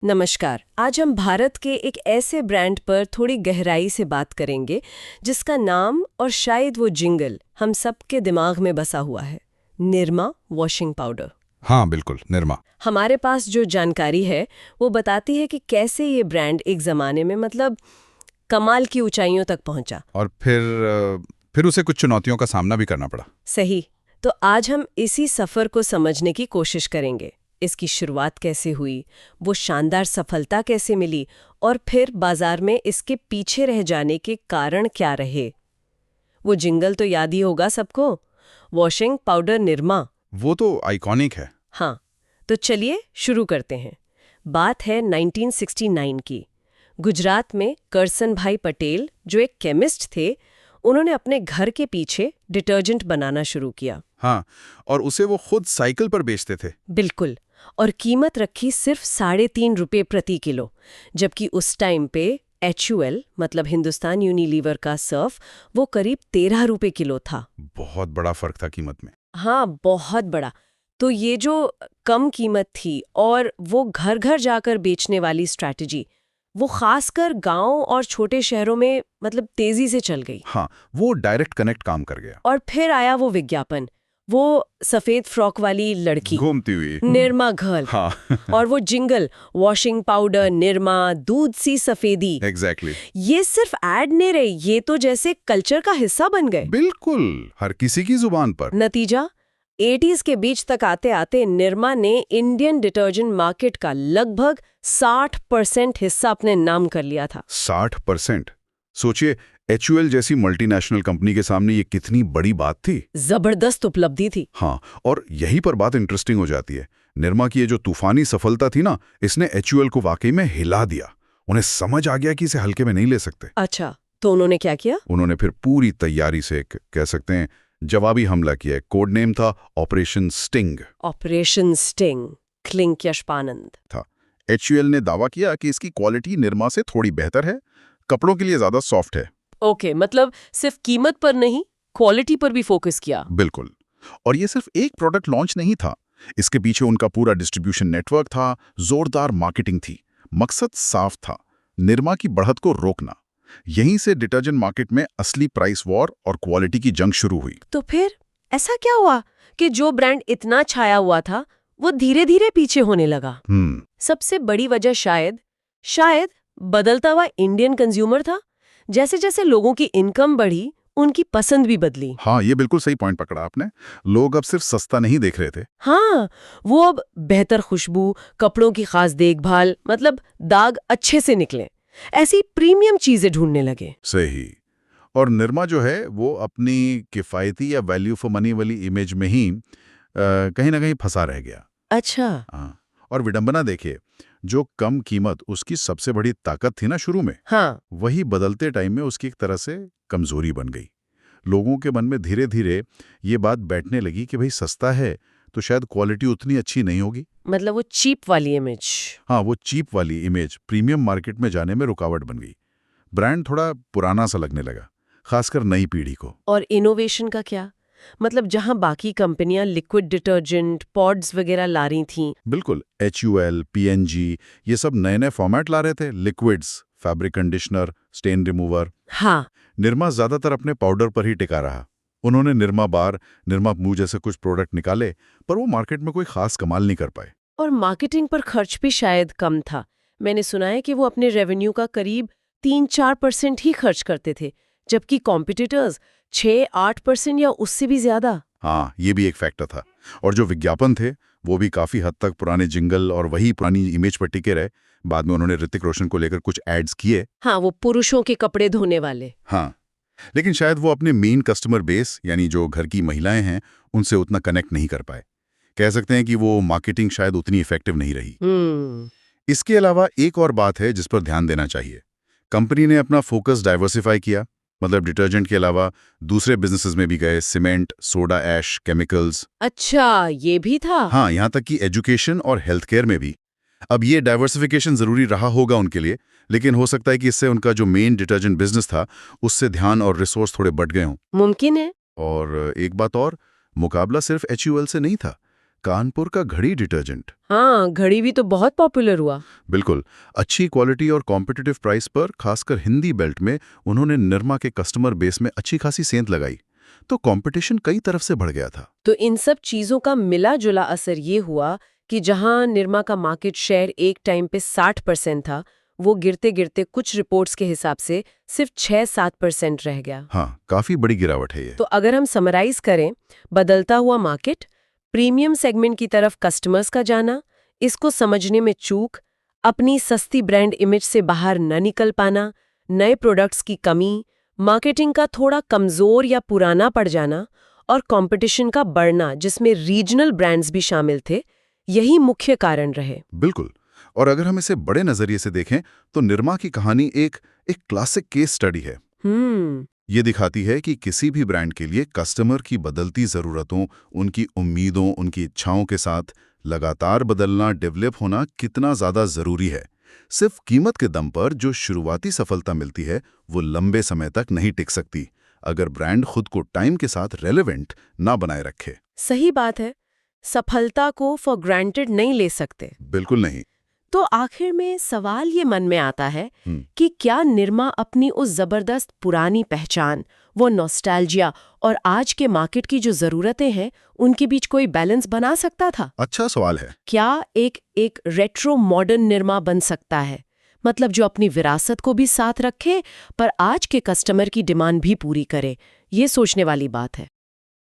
नमस्कार। आज हम भारत के एक ऐसे ब्रांड पर थोड़ी गहराई से बात करेंगे जिसका नाम और शायद वो जिंगल हम सबके दिमाग में बसा हुआ है। Nirma washing powder. हाँ बिल्कुल, निरमा। हमारे पास जो जानकारी है वो बताती है कि कैसे ये ब्रांड एक जमाने में कमाल की ऊंचाइयों तक पहुंचा। और फिर उसे कुछ चुनौतियों का सामना भी करना पड़ा। सही। तो आज हम इसी सफर को समझने की कोशिश करेंगे। इसकी शुरुआत कैसे हुई, वो शानदार सफलता कैसे मिली और फिर बाजार में इसके पीछे रह जाने के कारण क्या रहे। वो जिंगल तो याद ही होगा सबको, वॉशिंग पाउडर निरमा। वो तो आइकॉनिक है। हाँ, तो चलिए शुरू करते हैं। बात है 1969 की। गुजरात में करसन भाई पटेल, जो एक केमिस्ट थे, उन्होंने अपने घर के पीछे डिटर्जेंट बनाना शुरू किया। हाँ, और उसे वो खुद साइकिल पर बेचते थे। बिल्कुल। और कीमत रखी सिर्फ 3.5 रुपये प्रति किलो, जबकि उस टाइम पे HUL मतलब हिंदुस्तान यूनिलीवर का सर्फ वो करीब 13 रुपये किलो था। बहुत बड़ा फर्क था कीमत में। हाँ, बहुत बड़ा। तो ये जो कम कीमत थी और वो घर घर जाकर बेचने वाली स्ट्रैटेजी, वो खासकर गांव और छोटे शहरों में तेजी से चल गई। हाँ, वो डायरेक्ट कनेक्ट काम कर गया। और फिर आया वो विज्ञापन, वो सफेद फ्रॉक वाली लड़की घूमती हुई निरमा गर्ल। हाँ और वो जिंगल, वॉशिंग पाउडर निरमा, दूध सी सफेदी। एग्जैक्टली। ये सिर्फ ऐड नहीं रहे, ये तो जैसे कल्चर का हिस्सा बन गए। बिल्कुल, हर किसी की जुबान पर। नतीजा 80s के बीच तक आते आते निरमा ने इंडियन डिटर्जेंट मार्केट का लगभग 60% हिस्सा अपने नाम कर लिया था। 60%। सोचिए, HUL जैसी मल्टीनेशनल कंपनी के सामने ये कितनी बड़ी बात थी। जबरदस्त उपलब्धि थी। हाँ, और यहीं पर बात इंटरेस्टिंग हो जाती है। निरमा की ये जो तूफानी सफलता थी ना, इसने HUL को वाकई में हिला दिया। उन्हें समझ आ गया कि इसे हल्के में नहीं ले सकते। अच्छा, तो उन्होंने क्या किया? उन्होंने फिर पूरी तैयारी से कह सकते हैं जवाबी हमला किया। कोड नेम था ऑपरेशन स्टिंग। ऑपरेशन स्टिंग, क्लिंक यशपानंद था। HUL ने दावा किया कि इसकी क्वालिटी निरमा से थोड़ी बेहतर है, कपड़ों के लिए ज्यादा सॉफ्ट है। ओके, सिर्फ कीमत पर नहीं, क्वालिटी पर भी फोकस किया। बिल्कुल। और ये सिर्फ एक प्रोडक्ट लॉन्च नहीं था, इसके पीछे उनका पूरा डिस्ट्रीब्यूशन नेटवर्क था, जोरदार मार्केटिंग थी। मकसद साफ था, निरमा की बढ़त को रोकना। यहीं से डिटर्जेंट मार्केट में असली प्राइस वॉर और क्वालिटी की जंग शुरू हुई। तो फिर ऐसा क्या हुआ कि जो ब्रांड इतना छाया हुआ था वो धीरे धीरे पीछे होने लगा? सबसे बड़ी वजह शायद बदलता हुआ इंडियन कंज्यूमर था। जैसे जैसे लोगों की इनकम बढ़ी, उनकी पसंद भी बदली। हाँ, ये बिल्कुल सही पॉइंट पकड़ा आपने। लोग अब सिर्फ सस्ता नहीं देख रहे थे। हाँ, वो अब बेहतर खुशबू, कपड़ों की खास देखभाल, दाग अच्छे से निकले, ऐसी प्रीमियम चीजें ढूंढने लगे। सही। और निरमा जो है वो अपनी किफायती या वैल्यू फॉर मनी वाली इमेज में ही कहीं ना कहीं फंसा रह गया। अच्छा। हाँ, और विडंबना देखिए, जो कम कीमत उसकी सबसे बड़ी ताकत थी ना शुरू में, हाँ, वही बदलते टाइम में उसकी एक तरह से कमजोरी बन गई। लोगों के मन में धीरे धीरे ये बात बैठने लगी कि भाई सस्ता है तो शायद क्वालिटी उतनी अच्छी नहीं होगी। वो चीप वाली इमेज। हाँ, वो चीप वाली इमेज प्रीमियम मार्केट में जाने में रुकावट बन गई। ब्रांड थोड़ा पुराना सा लगने लगा, खासकर नई पीढ़ी को। और इनोवेशन का क्या? जहां बाकी कंपनियां लिक्विड डिटर्जेंट, पॉड्स वगैरह ला रही थीं। बिल्कुल, HUL, PNG ये सब नए नए फॉर्मेट ला रहे थे। Liquids, fabric conditioner, stain remover. हाँ। निरमा ज्यादातर अपने पाउडर पर ही टिका रहा। उन्होंने निरमा बार, निरमा मूव जैसे कुछ प्रोडक्ट निकाले, पर वो मार्केट में कोई खास कमाल नहीं कर पाए। और मार्केटिंग पर खर्च भी शायद कम था। मैंने सुना है कि वो अपने रेवेन्यू का करीब 3-4% ही खर्च करते थे, जबकि कॉम्पिटिटर्स 6-8% या उससे भी ज्यादा। हाँ, ये भी एक फैक्टर था। और जो विज्ञापन थे वो भी काफी हद तक पुराने जिंगल और वही पुरानी इमेज पर टिके रहे। बाद में उन्होंने ऋतिक रोशन को लेकर कुछ एड्स किए। हाँ, वो पुरुषों के कपड़े धोने वाले। हाँ, लेकिन शायद वो अपने मेन कस्टमर बेस यानी जो घर की महिलाएं हैं उनसे उतना कनेक्ट नहीं कर पाए। कह सकते हैं कि वो मार्केटिंग शायद उतनी इफेक्टिव नहीं रही। इसके अलावा एक और बात है जिस पर ध्यान देना चाहिए। कंपनी ने अपना फोकस डाइवर्सिफाई किया, डिटर्जेंट के अलावा दूसरे बिजनेसेस में भी गए। Cement, soda ash, chemicals. अच्छा, ये भी था। हाँ, यहाँ तक कि एजुकेशन और हेल्थ केयर में भी। अब ये डाइवर्सिफिकेशन जरूरी रहा होगा उनके लिए, लेकिन हो सकता है कि इससे उनका जो मेन डिटर्जेंट बिजनेस था उससे ध्यान और रिसोर्स थोड़े बढ़ गए हों। मुमकिन है। और एक बात और, मुकाबला सिर्फ HUL से नहीं था। कानपुर का घड़ी डिटर्जेंट। हाँ, घड़ी भी तो बहुत पॉपुलर हुआ। बिल्कुल, अच्छी क्वालिटी और कॉम्पिटिटिव प्राइस पर, खासकर हिंदी बेल्ट में, उन्होंने निरमा के कस्टमर बेस में अच्छी खासी सेंध लगाई, तो कंपटीशन कई तरफ से बढ़ गया था। तो इन सब चीजों का मिला जुला असर ये हुआ कि जहां निरमा का मार्केट शेयर एक टाइम पे 60% था, वो गिरते गिरते कुछ रिपोर्ट्स के हिसाब से सिर्फ 6-7% रह गया। हाँ, काफी बड़ी गिरावट है ये। तो अगर हम समराइज करें, बदलता हुआ मार्केट, प्रीमियम सेगमेंट की तरफ कस्टमर्स का जाना, इसको समझने में चूक, अपनी सस्ती ब्रांड इमेज से बाहर न निकल पाना, नए प्रोडक्ट्स की कमी, मार्केटिंग का थोड़ा कमजोर या पुराना पड़ जाना और कंपटीशन का बढ़ना जिसमें रीजनल ब्रांड्स भी शामिल थे, यही मुख्य कारण रहे। बिल्कुल। और अगर हम इसे बड़े नजरिए से देखें तो निरमा की कहानी एक क्लासिक केस स्टडी है। ये दिखाती है कि किसी भी ब्रांड के लिए कस्टमर की बदलती ज़रूरतों, उनकी उम्मीदों, उनकी इच्छाओं के साथ लगातार बदलना, डेवलप होना कितना ज़्यादा ज़रूरी है। सिर्फ कीमत के दम पर जो शुरुआती सफलता मिलती है वो लंबे समय तक नहीं टिक सकती अगर ब्रांड खुद को टाइम के साथ रेलेवेंट ना बनाए रखे। सही बात है, सफलता को फॉर ग्रांटेड नहीं ले सकते। बिल्कुल नहीं। तो आखिर में सवाल ये मन में आता है कि क्या निरमा अपनी उस जबरदस्त पुरानी पहचान, वो नॉस्टैल्जिया और आज के मार्केट की जो जरूरतें हैं, उनके बीच कोई बैलेंस बना सकता था? अच्छा सवाल है। क्या एक रेट्रो मॉडर्न निरमा बन सकता है, मतलब जो अपनी विरासत को भी साथ रखे पर आज के कस्टमर की डिमांड भी पूरी करे? ये सोचने वाली बात है।